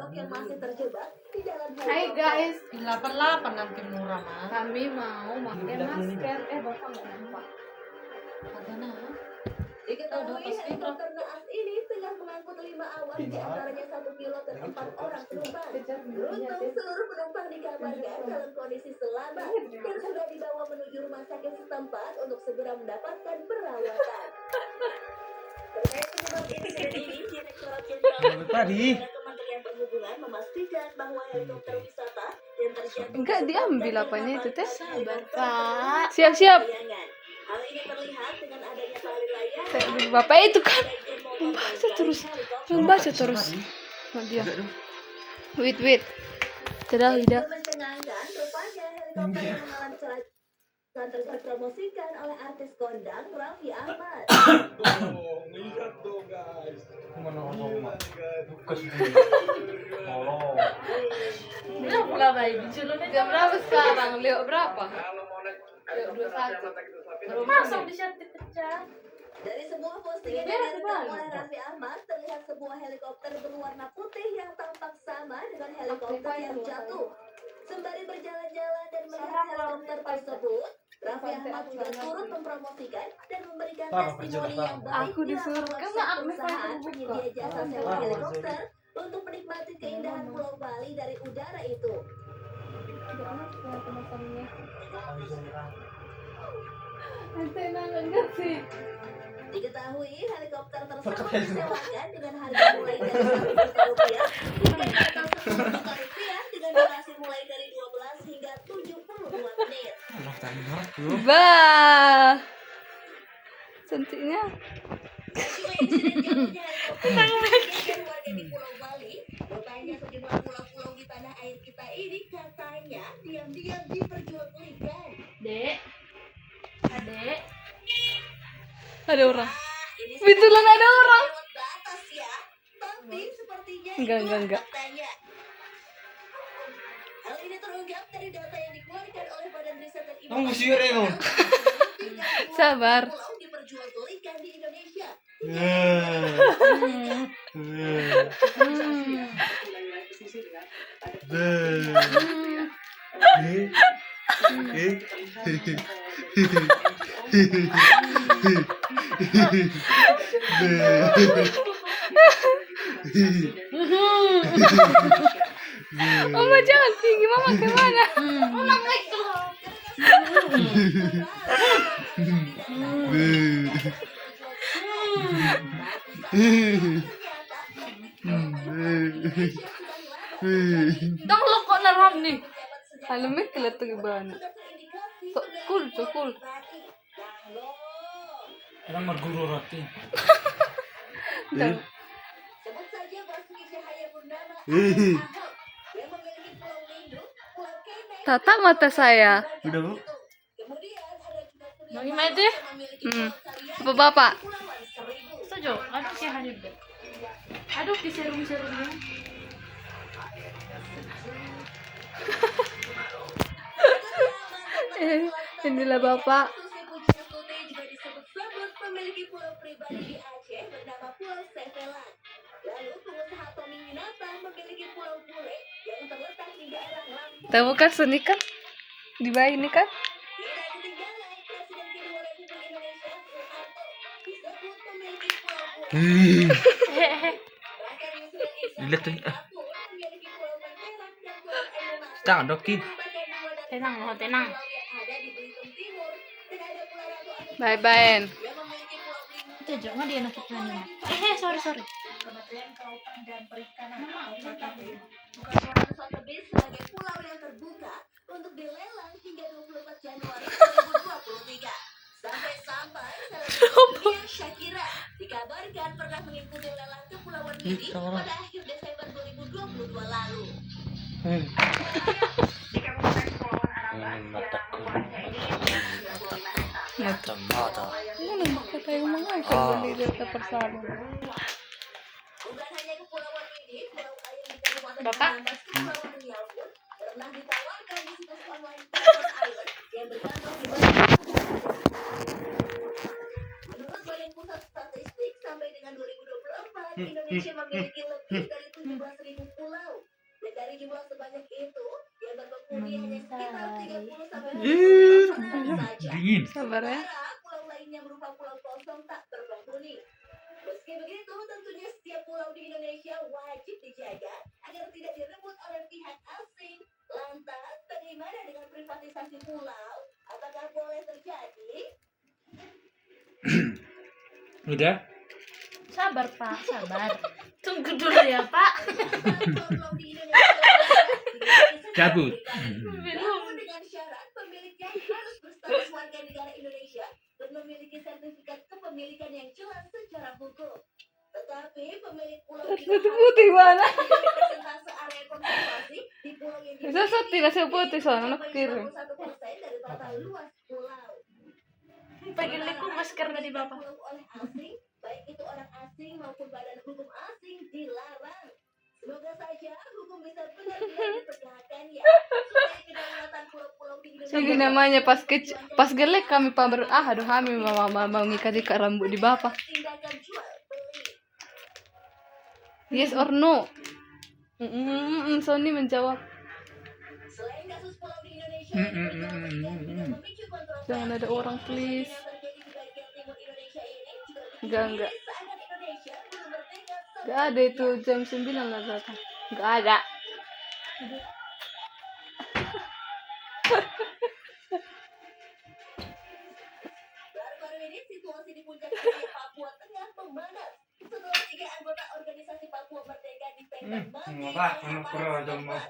mogok yang masih terjebak di dalam Hai guys, 88 nanti murah mah. kami mau pakai masker. Bapak nggak nampak. Mana? Diketahui helikopter naas ini tengah mengangkut 5 awak, di antaranya 1 pilot dan 4 orang penumpang. Beruntung seluruh penumpang dikabarkan dalam kondisi selamat dan sudah dibawa menuju rumah sakit setempat untuk segera mendapatkan perawatan. Terkait penyebab insiden ini, Direktorat Jenderal Kementerian Perhubungan memastikan bahwa helikopter wisata yang terjatuh Enggak diambil apanya itu teh. sabar Pak. Siap-siap. Hal ini terlihat dengan adanya tali layar. Bapak itu kan membaca terus. Nah, dia. Wait. Tidak. Mencengangkan, rupanya helikopter yang mengalami kecelakaan tersebut dipromosikan oleh artis kondang Raffi Ahmad. Lihat tuh guys. Mana orang bukas tolong. Berapa bayi diculunnya Jam berapa sekarang? Leo berapa? Kalau mau naik Leo 21. masuk di cantik pecah. Dari sebuah postingan yang direkam oleh Raffi Ahmad, terlihat sebuah helikopter berwarna putih yang tampak sama dengan helikopter yang jatuh. Sembari berjalan-jalan dan melihat helikopter tersebut, Raffi Ahmad juga turut mempromosikan dan memberikan testimoni yang baik Aku disuruh di kan website aku perusahaan penyedia jasa sewa helikopter untuk menikmati keindahan Pulau Bali dari udara itu. Diketahui helikopter tersebut disewakan dengan harga mulai dari Rp1 hingga di atas Rp10.000 dengan durasi mulai dari 12 hingga 72 menit. Bah. Cantiknya. Akibat insiden jatuhnya helikopter dan warga di Pulau Bali, rupanya sejumlah pulau-pulau di tanah air kita ini katanya diam-diam diperjualbelikan. Dek. Adek. Ada orang. Ini Betulan ada orang. lewat batas ya, tapi sepertinya Enggak. itulah faktanya. Hal ini terungkap dari data yang dikeluarkan oleh Badan Riset dan Kamu musir ya, kamu? Sabar. Pulau diperjualbelikan di Indonesia. Mama jangan tinggi, mama kemana? Dong lo kok naram nih? Halumek kelet tuh gimana? Cool. Orang merguru roti. Sebut saja Basuki Cahayapurnama alias Ahok yang memiliki Pulau Lindung, Pulau Kemet, Tatap mata saya. Udah, Bu? kemudian ada juga Surya Mau gimana deh? yang memiliki Pulau Kalian Apa bapak? Kepulauan Seribu. Setuju. Aduh sih hadir deh. Aduh di serum-serumnya. Inilah bapak. Susi Pujiastuti juga disebut-sebut memiliki pulau pribadi di Aceh bernama Pulau Sevelan. Lalu pengusaha Tommy Winata memiliki Pulau Bule yang terletak di daerah Lampung. Tahu kan Suni kan? Di bayi ini kan? Tidak ketinggalan Presiden kedua Republik Indonesia Soeharto disebut memiliki Pulau Bule. Bahkan Yusril Izzah Lihat tuh. Mahendra pun memiliki Pulau Panterak dan Pulau Ayomas. Jangan dokin. Tenang, tenang. Pulau yang ada di Belitung Timur dan ada Pulau Ratu Anis Bye bye. yang memiliki Pulau Belitung. Itu jangan dia nak iklannya. Sorry. Kementerian Kelautan dan Perikanan atau KKP bukan Sotheby's sebagai pulau yang terbuka untuk dilelang hingga 24 Januari 2023. Sampai selebriti Shakira dikabarkan pernah mengikuti lelang kepulauan ini pada akhir Desember 2022 lalu. Mata. Mana kata yang mana kalau di data persamaan. Bukan hanya kepulauan ini, Pulau Ayam di Kabupaten Bapak? Anambas, Kepulauan Riau pun pernah ditawarkan di situs online Pulau Ayam yang berkantor di Bali. Menurut Badan Pusat Statistik, sampai dengan 2024, Indonesia memiliki lebih dari 17.000 pulau pulau. Dan dari jumlah sebanyak itu, yang berpenghuni hanya sekitar 30 sampai 40 orang saja. Dingin. Sabar ya. Sementara pulau lainnya berupa pulau kosong tak berpenghuni. Meski begitu, tentunya setiap pulau di Indonesia wajib dijaga agar tidak direbut oleh pihak asing. Lantas, bagaimana dengan privatisasi pulau? Apakah boleh terjadi? Udah? Sabar Pak, sabar. Tunggu dulu ya Pak. Pulau di Indonesia Cabut. namun dengan syarat pemiliknya harus berstatus warga negara Indonesia dan memiliki sertifikat kepemilikan yang jelas secara hukum. Tetapi pemilik pulau Putih mana? persentase area konservasi di pulau yang Bisa tidak seputih soalnya anak kirim. 1% dari total luas pulau. Pagiliku masker na di Bapak. Pulau oleh asing, baik itu orang asing maupun badan hukum asing dilarang. Semoga saja hukum bisa benar-benar ditegakkan ya, supaya kedaulatan pulau-pulau di Indonesia. Ini namanya pas gelek kami pamer aduh kami mau ngikat ikat rambut di bapak. Tindakan jual beli. Yes or no? Sony menjawab. Selain kasus pulau di Indonesia yang berjual belikan hingga memicu kontroversi, Jangan ada orang please. yang terjadi di bagian timur Indonesia ini juga bikin Enggak. seakan Indonesia belum merdeka. Gak ada itu jam 9 lah datang. Gak ada. Baru-baru ini situasi di puncak wilayah Papua Tengah memanas setelah 3 anggota organisasi Papua Merdeka ditembak mati oleh aparat setempat.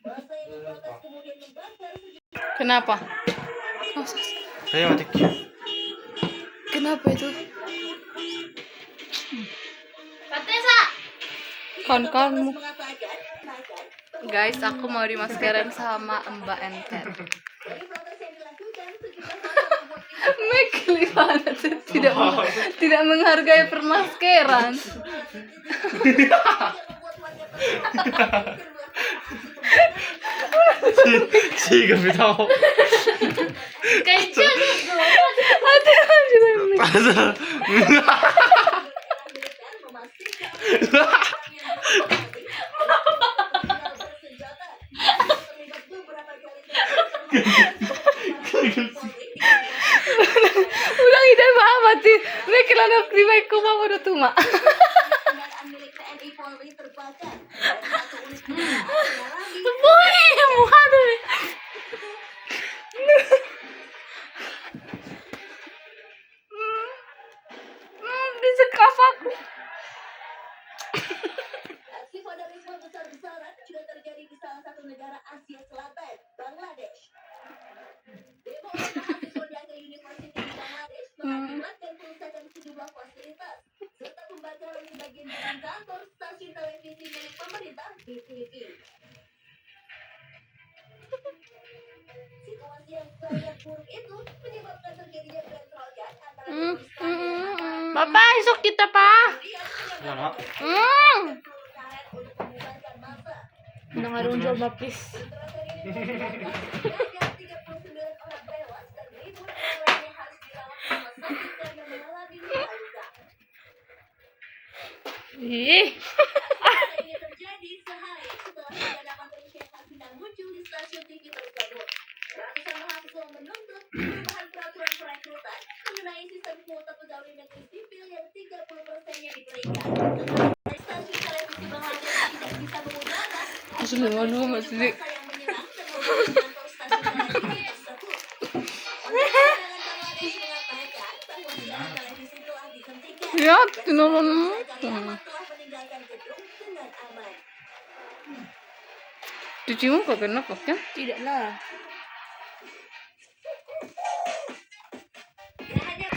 Masa yang memprotes kemudian membakar sejumlah Kenapa? Saya mati. Kenapa itu? Patesa. Kamu. mengatakan Guys, aku mau dimaskerin sama Mbak Enter. dari protes yang dilakukan sejumlah masa membuat Mekli banget sih. Tidak menghargai permaskeran. Siga bitaw. Kayaknya Ulang ide apa sih? Mekli anak di baikku mau udah tua. kendaraan milik TNI Polri terbakar. Dan satu unit kendaraan mengalami boy, muka tuh. Disekaf aku. aksi vandalisme besar-besaran juga terjadi di salah satu negara Asia Selatan, Bangladesh. Demo oleh mahasiswa di Agra University di Bangladesh mengakibatkan kerusakan sejumlah fasilitas serta pembakaran sebagian gedung kantor stasiun televisi milik pemerintah BTV. Situasi yang sangat buruk itu menyebabkan terjadinya bentrokan antara demonstran yang nakal Bapak, esok kita Pak. kemudian Lama. peluru karet untuk membubarkan massa. Nangarunjol mapis. Bentrokan ini mengakibatkan 39 orang tewas dan ribuan orang lainnya harus dirawat di rumah sakit karena mengalami luka-luka. Ih, Peristiwa ini terjadi sehari setelah pengadapan kegiatan sidang muncul di stasiun TV tersebut. Ratusan mahasiswa menuntut perubahan peraturan perekrutan mengenai sistem kuota pegawai negeri sipil yang 30%-nya diberikan. Stasiun televisi Bangladesh tidak bisa mengudara Aduh, masih. massa yang menyerang dan membakar kantor stasiun televisi tersebut. Penerbangan Bangladesh mengatakan bahwa siaran televisi telah dihentikan. Ya, tinolong. Karyawan telah meninggalkan gedung dengan aman. Cucimu kok kena kok ya? tidaklah. Tidak hanya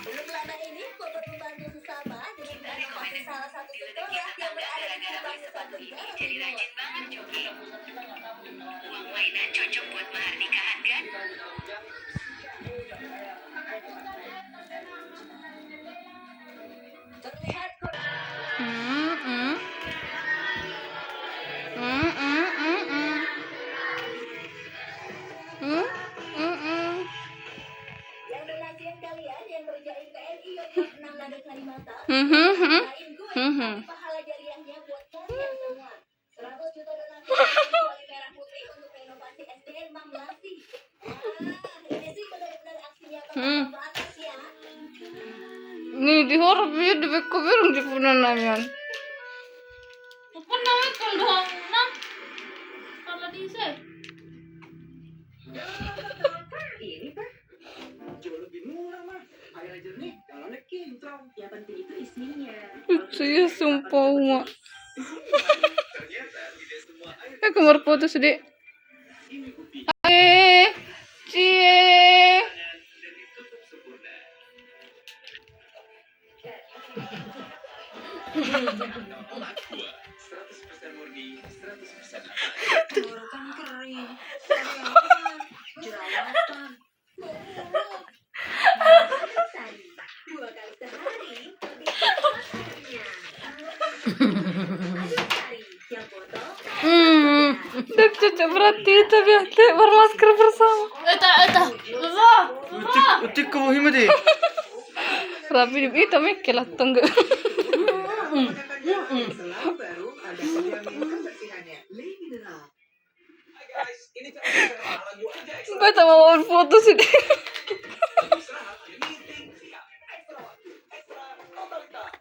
belum lama ini korban membantu sesama dengan mengevakuasi salah satu sekolah yang berada di Sabang Nusa Tenggara Timur. Uang mainan cocok buat mahar nikahan kan? Terlihat yang menasihat kalian yang kerjain TNI yang 6 nada Kalimantan Pahala jariahnya buat kalian semua. 100 juta donasi Wali Merah Putih untuk renovasi SDN Mang Lasi. Ini sih benar-benar aksinya bakal atas ya. Nih di horor dia di beko birung di punan namin. Apa namanya kalau nah? Kalau di sini. Ini Pak, Jauh lebih murah mah. Air jernih, jalannya kinclong. yang penting itu isinya. Lucu ya sumpah mak. Ternyata tidak semua air Kamar foto sedih. ini bukti Cie. dan ditutup sempurna. Aqua, 100% murni, 100% aman. Tenggorokan kering, jerawatan, sari, 2 kali sehari, lebih cepat airnya. Aduh sari, yang botol, Dek cocok berarti tapi hati bermasker bersama. Eta. Baba. Utik ko himade. Rapi di itu mikir lah tunggu. Selalu baru ada yang kebersihannya. Lady Mineral. Hai guys, ini cara lagu aja ekstra. Beta mau foto sedih. Istirahat, meeting, siap. Ekstra waktu, ekstra totalitas.